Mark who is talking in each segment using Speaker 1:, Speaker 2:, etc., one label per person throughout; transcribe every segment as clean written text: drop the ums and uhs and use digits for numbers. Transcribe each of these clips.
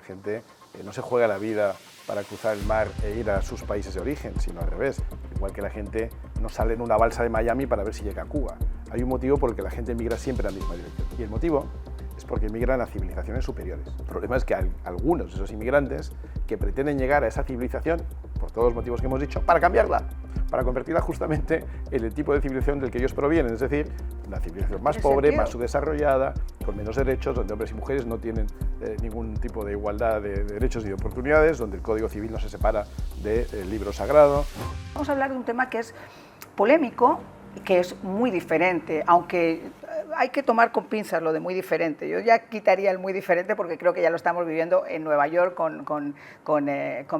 Speaker 1: gente no se juega la vida para cruzar el mar e ir a sus países de origen, sino al revés. Igual que la gente no sale en una balsa de Miami para ver si llega a Cuba. Hay un motivo por el que la gente migra siempre en la misma dirección. Y el motivo es porque migran a civilizaciones superiores. El problema es que hay algunos de esos inmigrantes que pretenden llegar a esa civilización, por todos los motivos que hemos dicho, para cambiarla, para convertirla justamente en el tipo de civilización del que ellos provienen, es decir, una civilización más pobre, más subdesarrollada, con menos derechos, donde hombres y mujeres no tienen ningún tipo de igualdad de derechos y de oportunidades, donde el Código Civil no se separa del libro sagrado.
Speaker 2: Vamos a hablar de un tema que es polémico y que es muy diferente, aunque hay que tomar con pinzas lo de muy diferente. Yo ya quitaría el muy diferente porque creo que ya lo estamos viviendo en Nueva York con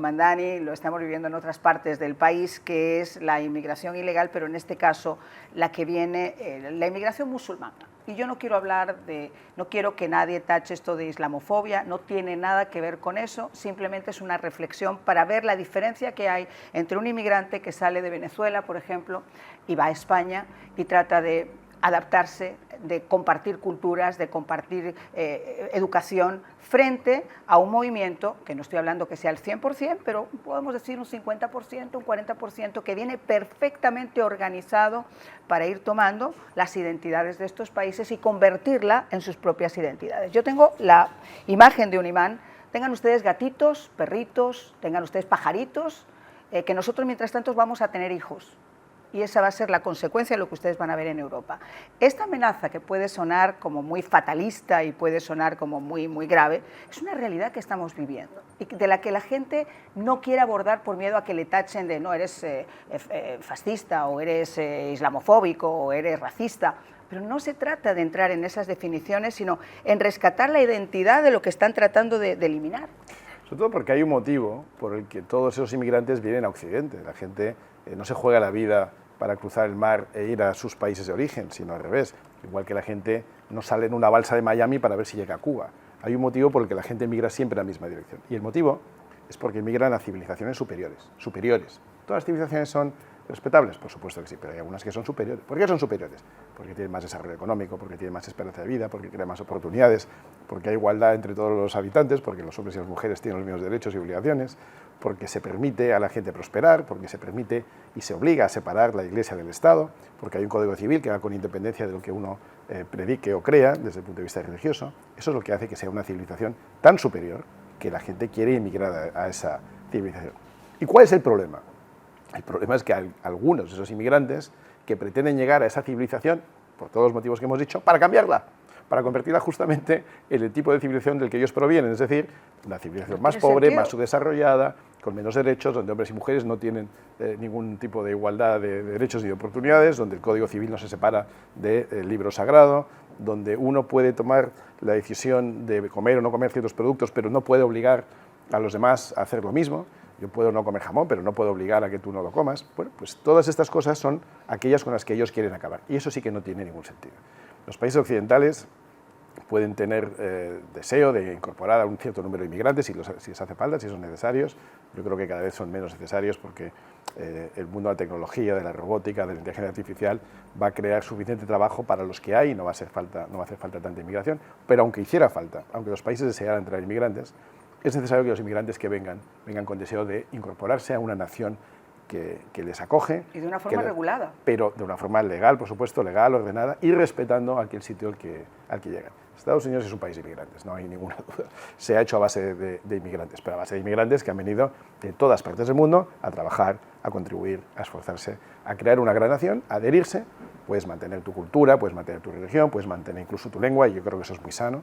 Speaker 2: Mandani, lo estamos viviendo en otras partes del país, que es la inmigración ilegal, pero en este caso la que viene, la inmigración musulmana. Y yo no quiero hablar de, no quiero que nadie tache esto de islamofobia, no tiene nada que ver con eso, simplemente es una reflexión para ver la diferencia que hay entre un inmigrante que sale de Venezuela, por ejemplo, y va a España y trata de adaptarse, de compartir culturas, de compartir educación frente a un movimiento, que no estoy hablando que sea el 100%, pero podemos decir un 50%, un 40%, que viene perfectamente organizado para ir tomando las identidades de estos países y convertirla en sus propias identidades. Yo tengo la imagen de un imán, tengan ustedes gatitos, perritos, tengan ustedes pajaritos, que nosotros mientras tanto vamos a tener hijos. Y esa va a ser la consecuencia de lo que ustedes van a ver en Europa. Esta amenaza, que puede sonar como muy fatalista y puede sonar como muy grave, es una realidad que estamos viviendo y de la que la gente no quiere abordar por miedo a que le tachen de no, eres fascista o eres islamofóbico o eres racista. Pero no se trata de entrar en esas definiciones, sino en rescatar la identidad de lo que están tratando de eliminar.
Speaker 1: Sobre todo porque hay un motivo por el que todos esos inmigrantes vienen a Occidente. La gente no se juega la vida para cruzar el mar e ir a sus países de origen, sino al revés. Igual que la gente no sale en una balsa de Miami para ver si llega a Cuba. Hay un motivo por el que la gente migra siempre en la misma dirección. Y el motivo es porque migran a civilizaciones superiores. Todas las civilizaciones son respetables, por supuesto que sí, pero hay algunas que son superiores. ¿Por qué son superiores? Porque tienen más desarrollo económico, porque tienen más esperanza de vida, porque crean más oportunidades, porque hay igualdad entre todos los habitantes, porque los hombres y las mujeres tienen los mismos derechos y obligaciones, porque se permite a la gente prosperar, porque se permite y se obliga a separar la Iglesia del Estado, porque hay un Código Civil que va con independencia de lo que uno predique o crea desde el punto de vista religioso. Eso es lo que hace que sea una civilización tan superior que la gente quiere emigrar a esa civilización. ¿Y cuál es el problema? El problema es que hay algunos de esos inmigrantes que pretenden llegar a esa civilización, por todos los motivos que hemos dicho, para cambiarla, para convertirla justamente en el tipo de civilización del que ellos provienen, es decir, una civilización más pobre, más subdesarrollada, con menos derechos, donde hombres y mujeres no tienen ningún tipo de igualdad de derechos y de oportunidades, donde el Código Civil no se separa del libro sagrado, donde uno puede tomar la decisión de comer o no comer ciertos productos, pero no puede obligar a los demás a hacer lo mismo. Yo puedo no comer jamón, pero no puedo obligar a que tú no lo comas. Bueno, pues todas estas cosas son aquellas con las que ellos quieren acabar. Y eso sí que no tiene ningún sentido. Los países occidentales pueden tener deseo de incorporar a un cierto número de inmigrantes si les hace falta, si son necesarios. Yo creo que cada vez son menos necesarios porque el mundo de la tecnología, de la robótica, de la inteligencia artificial va a crear suficiente trabajo para los que hay y no va a hacer falta tanta inmigración. Pero aunque hiciera falta, aunque los países desearan traer inmigrantes, es necesario que los inmigrantes que vengan con deseo de incorporarse a una nación que les acoge.
Speaker 2: Y de una forma regulada.
Speaker 1: Pero de una forma legal, por supuesto, legal, ordenada y respetando aquel sitio al que llegan. Estados Unidos es un país de inmigrantes, no hay ninguna duda. Se ha hecho a base de inmigrantes, pero a base de inmigrantes que han venido de todas partes del mundo a trabajar, a contribuir, a esforzarse, a crear una gran nación, a adherirse. Puedes mantener tu cultura, puedes mantener tu religión, puedes mantener incluso tu lengua, y yo creo que eso es muy sano.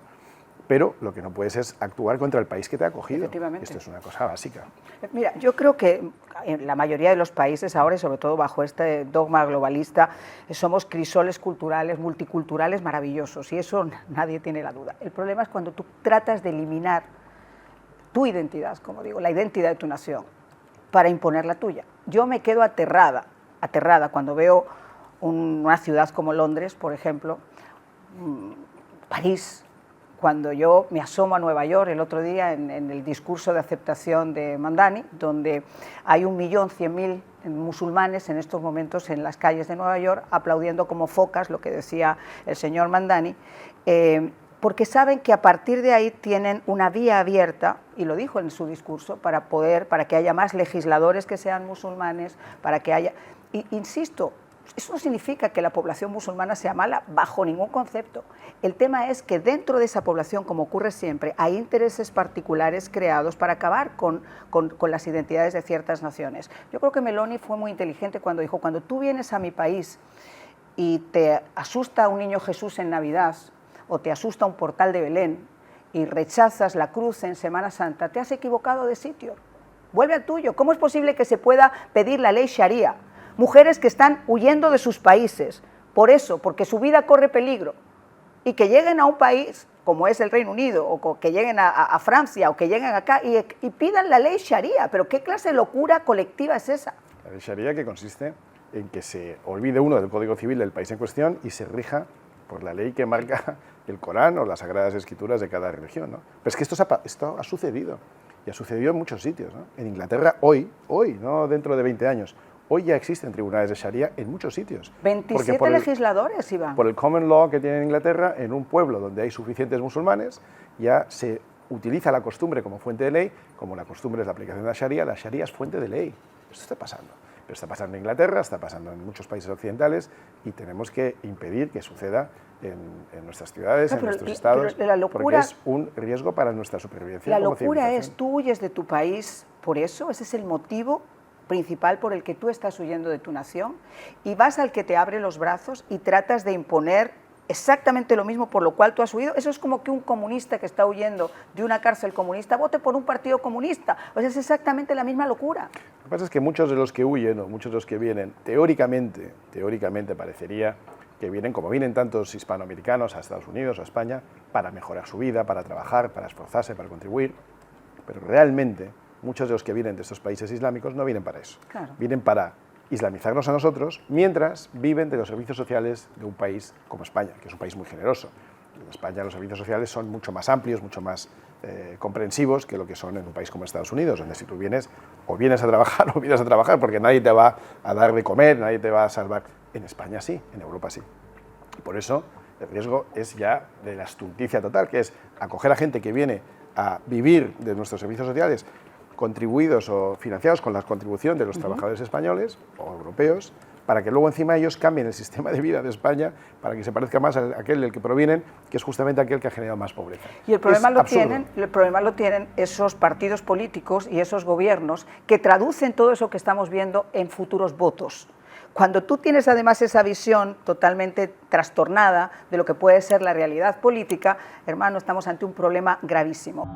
Speaker 1: Pero lo que no puedes es actuar contra el país que te ha acogido. Esto es una cosa básica.
Speaker 2: Mira, yo creo que en la mayoría de los países ahora, y sobre todo bajo este dogma globalista, somos crisoles culturales, multiculturales maravillosos, y eso nadie tiene la duda. El problema es cuando tú tratas de eliminar tu identidad, como digo, la identidad de tu nación, para imponer la tuya. Yo me quedo aterrada cuando veo una ciudad como Londres, por ejemplo, París. Cuando yo me asomo a Nueva York el otro día en el discurso de aceptación de Mandani, donde hay 1.100.000 musulmanes en estos momentos en las calles de Nueva York aplaudiendo como focas lo que decía el señor Mandani, porque saben que a partir de ahí tienen una vía abierta, y lo dijo en su discurso, para que haya más legisladores que sean musulmanes, para que haya... Insisto, eso no significa que la población musulmana sea mala bajo ningún concepto. El tema es que dentro de esa población, como ocurre siempre, hay intereses particulares creados para acabar con las identidades de ciertas naciones. Yo creo que Meloni fue muy inteligente cuando dijo, cuando tú vienes a mi país y te asusta un niño Jesús en Navidad, o te asusta un portal de Belén, y rechazas la cruz en Semana Santa, te has equivocado de sitio. Vuelve al tuyo. ¿Cómo es posible que se pueda pedir la ley Sharia? Mujeres que están huyendo de sus países, por eso, porque su vida corre peligro, y que lleguen a un país como es el Reino Unido, o que lleguen a Francia, o que lleguen acá y pidan la ley Sharia. ¿Pero qué clase de locura colectiva es esa?
Speaker 1: La ley Sharia, que consiste en que se olvide uno del Código Civil del país en cuestión y se rija por la ley que marca el Corán o las Sagradas Escrituras de cada religión, ¿no? Pero es que esto ha sucedido, y ha sucedido en muchos sitios, ¿no? En Inglaterra hoy, no dentro de 20 años, hoy ya existen tribunales de Sharia en muchos sitios.
Speaker 2: 27 legisladores, Iván.
Speaker 1: Por el common law que tiene en Inglaterra, en un pueblo donde hay suficientes musulmanes, ya se utiliza la costumbre como fuente de ley, como la costumbre es la aplicación de la Sharia es fuente de ley. Esto está pasando. Pero está pasando en Inglaterra, está pasando en muchos países occidentales, y tenemos que impedir que suceda en nuestras ciudades, en nuestros estados, porque es un riesgo para nuestra supervivencia.
Speaker 2: La locura es, tú huyes de tu país por eso, ese es el motivo principal por el que tú estás huyendo de tu nación, y vas al que te abre los brazos y tratas de imponer exactamente lo mismo por lo cual tú has huido. Eso es como que un comunista que está huyendo de una cárcel comunista vote por un partido comunista. O sea, es exactamente la misma locura.
Speaker 1: Lo que pasa es que muchos de los que huyen o muchos de los que vienen, teóricamente parecería que vienen, como vienen tantos hispanoamericanos a Estados Unidos o a España, para mejorar su vida, para trabajar, para esforzarse, para contribuir, pero realmente muchos de los que vienen de estos países islámicos no vienen para eso.
Speaker 2: Claro.
Speaker 1: Vienen para islamizarnos a nosotros, mientras viven de los servicios sociales de un país como España, que es un país muy generoso. En España los servicios sociales son mucho más amplios, mucho más comprensivos que lo que son en un país como Estados Unidos, donde si tú vienes, o vienes a trabajar o vienes a trabajar, porque nadie te va a dar de comer, nadie te va a salvar. En España sí, en Europa sí. Y por eso el riesgo es ya de la estulticia total, que es acoger a gente que viene a vivir de nuestros servicios sociales, contribuidos o financiados con la contribución de los trabajadores españoles o europeos, para que luego encima ellos cambien el sistema de vida de España para que se parezca más a aquel del que provienen, que es justamente aquel que ha generado más pobreza.
Speaker 2: Y el problema lo tienen esos partidos políticos y esos gobiernos que traducen todo eso que estamos viendo en futuros votos. Cuando tú tienes además esa visión totalmente trastornada de lo que puede ser la realidad política, hermano, estamos ante un problema gravísimo.